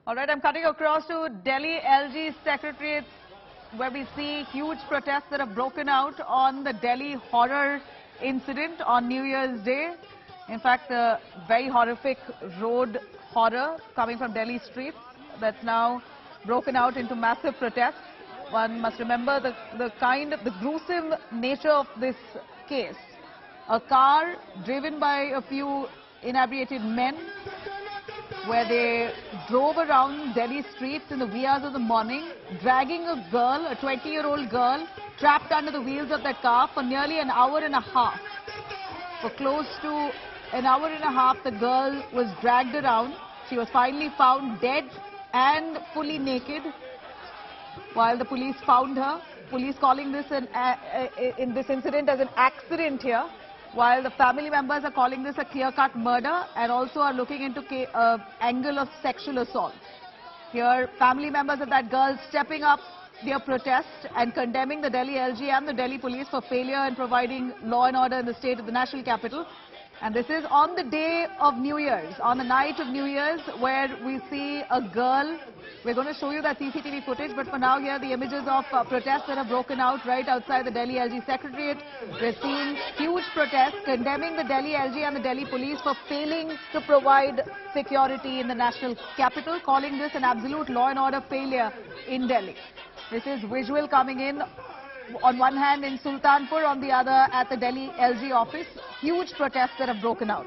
All right, I'm cutting across to Delhi LG Secretariat, where we see huge protests that have broken out on the Delhi horror incident on New Year's Day. In fact, the very horrific road horror coming from Delhi streets that's now broken out into massive protests. One must remember the gruesome nature of this case. A car driven by a few inebriated men, where they drove around Delhi streets in the wee hours of the morning, dragging a girl, a 20-year-old girl, trapped under the wheels of that car for nearly an hour and a half. For close to an hour and a half, the girl was dragged around. She was finally found dead and fully naked while the police found her. Police calling this in this incident as an accident here, while the family members are calling this a clear-cut murder and also are looking into angle of sexual assault. Here, family members of that girl stepping up their protest and condemning the Delhi LG and the Delhi police for failure in providing law and order in the state of the national capital. And this is on the day of New Year's, on the night of New Year's, where we see a girl. We're going to show you that CCTV footage, but for now, here are the images of protests that have broken out right outside the Delhi LG Secretariat. We're seeing huge protests condemning the Delhi LG and the Delhi police for failing to provide security in the national capital, calling this an absolute law and order failure in Delhi. This is visual coming in. On one hand in Sultanpur, on the other at the Delhi LG office. Huge protests that have broken out.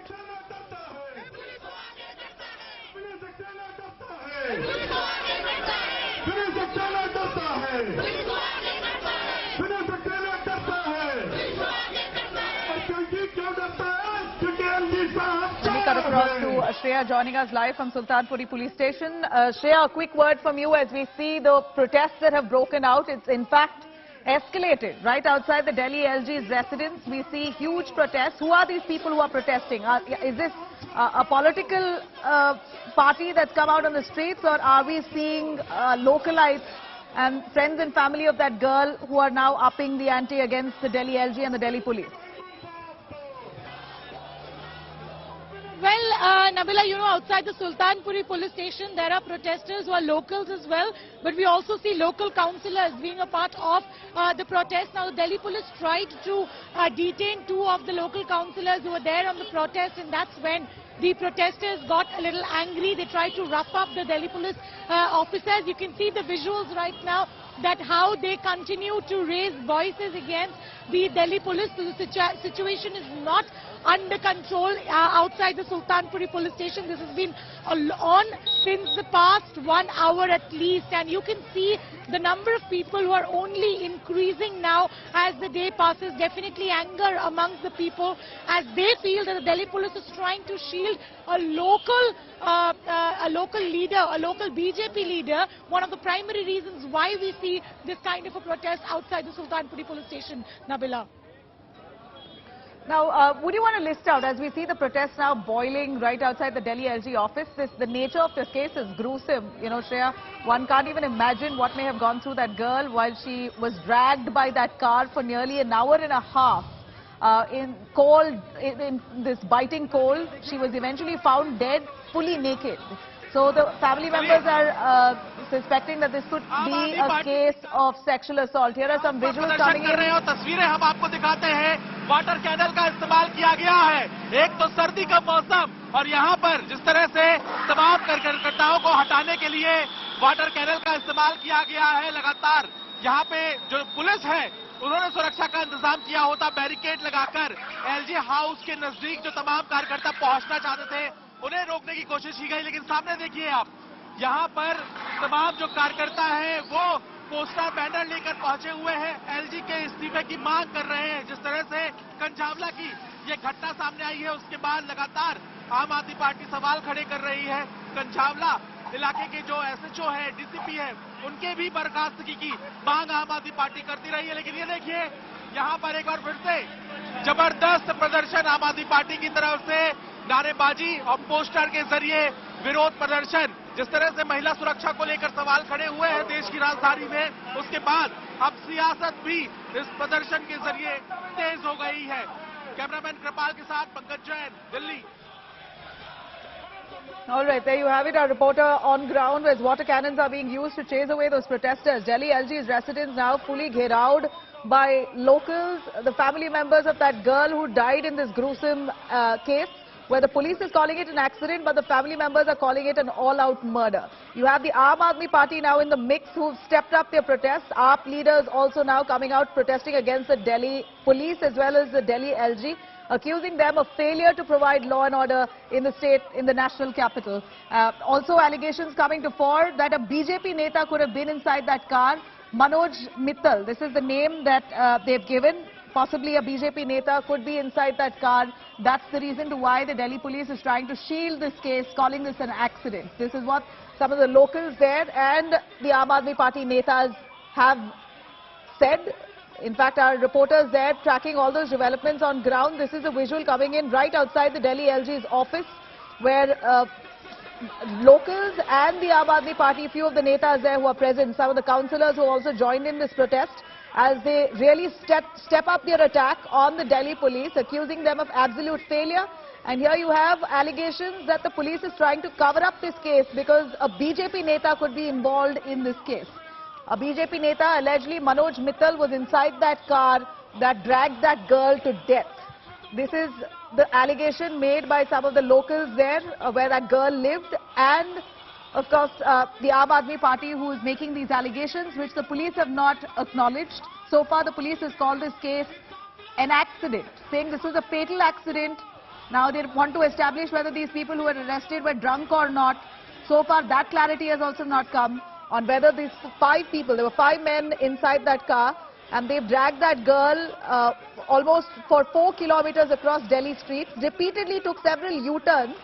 Let me cut across to Shreya joining us live from Sultanpuri Police Station. Shreya, a quick word from you as we see the protests that have broken out. It's in fact escalated right outside the Delhi LG's residence. We see huge protests. Who are these people who are protesting? Is this a political party that's come out on the streets, or are we seeing localites and friends and family of that girl who are now upping the ante against the Delhi LG and the Delhi police? Well, Nabila, you know, outside the Sultanpuri Police Station, there are protesters who are locals as well. But we also see local councillors being a part of the protest. Now, the Delhi police tried to detain two of the local councillors who were there on the protest, and that's when the protesters got a little angry. They tried to rough up the Delhi police officers. You can see the visuals right now that how they continue to raise voices against the Delhi police. So the situation is not under control outside the Sultanpuri Police Station. This has been on since the past 1 hour at least, and you can see the number of people who are only increasing now as the day passes. Definitely anger amongst the people as they feel that the Delhi police is trying to shield a local leader, a local BJP leader. One of the primary reasons why we see this kind of a protest outside the Sultanpuri Police Station, Nabila. Now, would you want to list out, as we see the protests now boiling right outside the Delhi LG office, the nature of this case is gruesome. You know, Shreya, one can't even imagine what may have gone through that girl while she was dragged by that car for nearly an hour and a half. In this biting cold, she was eventually found dead, fully naked. So the family members are suspecting that this could be a case of sexual assault. Here are some visuals coming in. तस्वीरें हम आपको दिखाते हैं। Water canal का इस्तेमाल किया गया है। एक तो सर्दी का मौसम और यहाँ पर जिस तरह से तमाम कार्यकर्ताओं को हटाने के लिए वाटर कैनल का इस्तेमाल किया गया है। लगातार यहाँ पे जो पुलिस है उन्होंने सुरक्षा का इंतजाम किया होता, बैरिकेड लगाकर एलजी हाउस के नजदीक जो तमाम कार्यकर्ता पहुंचना चाहते थे उन्हें रोकने की कोशिश की गई। लेकिन सामने देखिए आप, यहाँ पर तमाम जो कार्यकर्ता हैं वो पोस्टर बैनर लेकर पहुंचे हुए हैं, एलजी के इस्तीफे की मांग कर रहे हैं। जिस तरह से कंझावला की ये घटना सामने आई है उसके बाद लगातार आम आदमी पार्टी सवाल खड़े कर रही है। कंझावला इलाके के जो एसएचओ है, डीसीपी है, उनके भी बर्खास्तगी की मांग आम आदमी पार्टी करती रही है। लेकिन ये देखिए यहाँ पर एक बार फिर से जबरदस्त प्रदर्शन आम आदमी पार्टी की तरफ से, नारेबाजी और पोस्टर के जरिए विरोध प्रदर्शन। जिस तरह से महिला सुरक्षा को लेकर सवाल खड़े हुए हैं देश की राजधानी में, उसके बाद अब सियासत भी इस प्रदर्शन के जरिए तेज हो गई है। कैमरामैन कृपाल के साथ Pankaj Jain, Delhi. All right, there you have it. Our reporter on ground as water cannons are being used to chase away those protesters. Delhi LG's residence now fully gheraoed by locals, the family members of that girl who died in this gruesome case, where the police is calling it an accident, but the family members are calling it an all-out murder. You have the Aam Aadmi Party now in the mix, who've stepped up their protests. AAP leaders also now coming out protesting against the Delhi police as well as the Delhi LG, accusing them of failure to provide law and order in the state, in the national capital. Also allegations coming to fore that a BJP neta could have been inside that car. Manoj Mittal, this is the name that they've given. Possibly a BJP neta could be inside that car. That's the reason to why the Delhi police is trying to shield this case, calling this an accident. This is what some of the locals there and the Aam Aadmi Party netas have said. In fact, our reporters there tracking all those developments on ground. This is a visual coming in right outside the Delhi LG's office, where locals and the Aam Aadmi Party, few of the netas there who are present, some of the councillors who also joined in this protest, as they really step up their attack on the Delhi police, accusing them of absolute failure. And here you have allegations that the police is trying to cover up this case because a BJP neta could be involved in this case. A BJP neta, allegedly Manoj Mittal, was inside that car that dragged that girl to death. This is the allegation made by some of the locals there where that girl lived, and of course the Aam Aadmi Party who is making these allegations, which the police have not acknowledged. So far the police has called this case an accident, saying this was a fatal accident. Now they want to establish whether these people who were arrested were drunk or not. So far that clarity has also not come on whether these 5 people, there were 5 men inside that car, and they've dragged that girl almost for 4 kilometers across Delhi streets, repeatedly took several U-turns,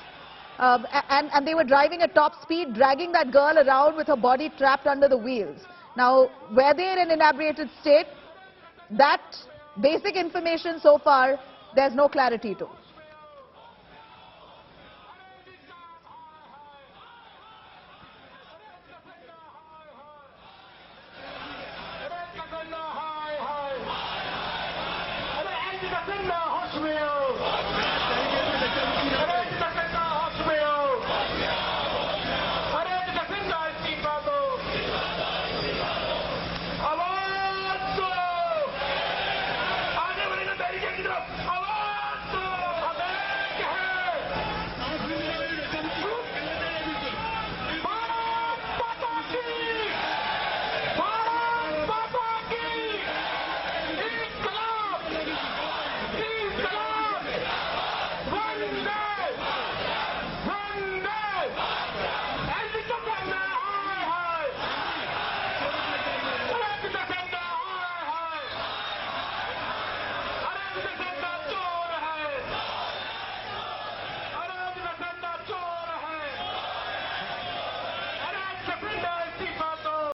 and they were driving at top speed, dragging that girl around with her body trapped under the wheels. Now, were they in an inebriated state? That basic information so far, there's no clarity to.